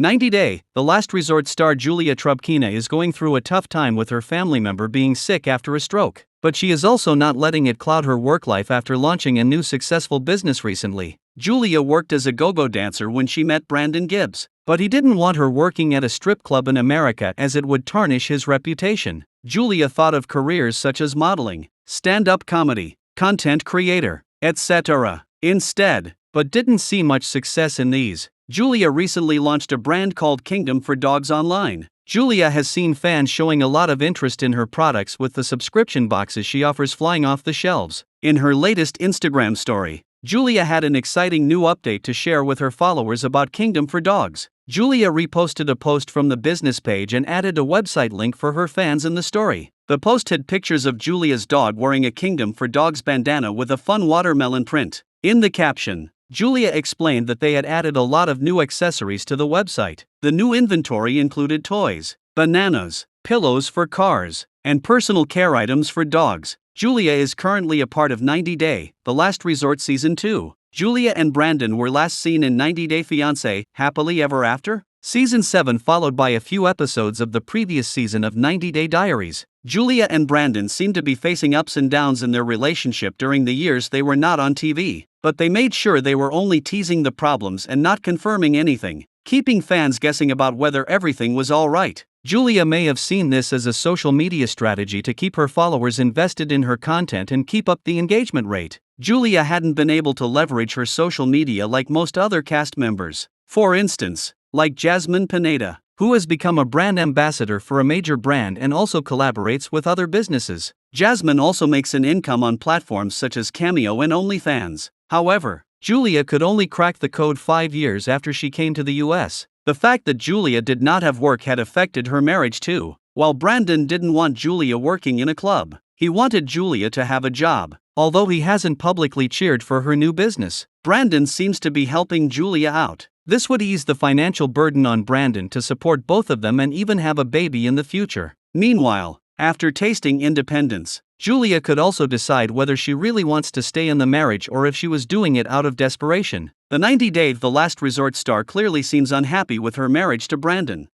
90 Day, The Last Resort star Julia Trubkina is going through a tough time with her family member being sick after a stroke. But she is also not letting it cloud her work life after launching a new successful business recently. Julia worked as a go-go dancer when she met Brandon Gibbs, but he didn't want her working at a strip club in America as it would tarnish his reputation. Julia thought of careers such as modeling, stand-up comedy, content creator, etc. instead, but didn't see much success in these. Julia recently launched a brand called Kingdom for Dogs online. Julia has seen fans showing a lot of interest in her products with the subscription boxes she offers flying off the shelves. In her latest Instagram story, Julia had an exciting new update to share with her followers about Kingdom for Dogs. Julia reposted a post from the business page and added a website link for her fans in the story. The post had pictures of Julia's dog wearing a Kingdom for Dogs bandana with a fun watermelon print. In the caption, Julia explained that they had added a lot of new accessories to the website. The new inventory included toys, bananas, pillows for cars, and personal care items for dogs. Julia is currently a part of 90 Day, The Last Resort Season 2. Julia and Brandon were last seen in 90 Day Fiancé, Happily Ever After? Season 7, followed by a few episodes of the previous season of 90 Day Diaries. Julia and Brandon seemed to be facing ups and downs in their relationship during the years they were not on TV, but they made sure they were only teasing the problems and not confirming anything, keeping fans guessing about whether everything was all right. Julia may have seen this as a social media strategy to keep her followers invested in her content and keep up the engagement rate. Julia hadn't been able to leverage her social media like most other cast members. For instance, like Jasmine Pineda, who has become a brand ambassador for a major brand and also collaborates with other businesses. Jasmine also makes an income on platforms such as Cameo and OnlyFans. However, Julia could only crack the code 5 years after she came to the US. The fact that Julia did not have work had affected her marriage too. While Brandon didn't want Julia working in a club, he wanted Julia to have a job. Although he hasn't publicly cheered for her new business, Brandon seems to be helping Julia out. This would ease the financial burden on Brandon to support both of them and even have a baby in the future. Meanwhile, after tasting independence, Julia could also decide whether she really wants to stay in the marriage or if she was doing it out of desperation. The 90 Day The Last Resort star clearly seems unhappy with her marriage to Brandon.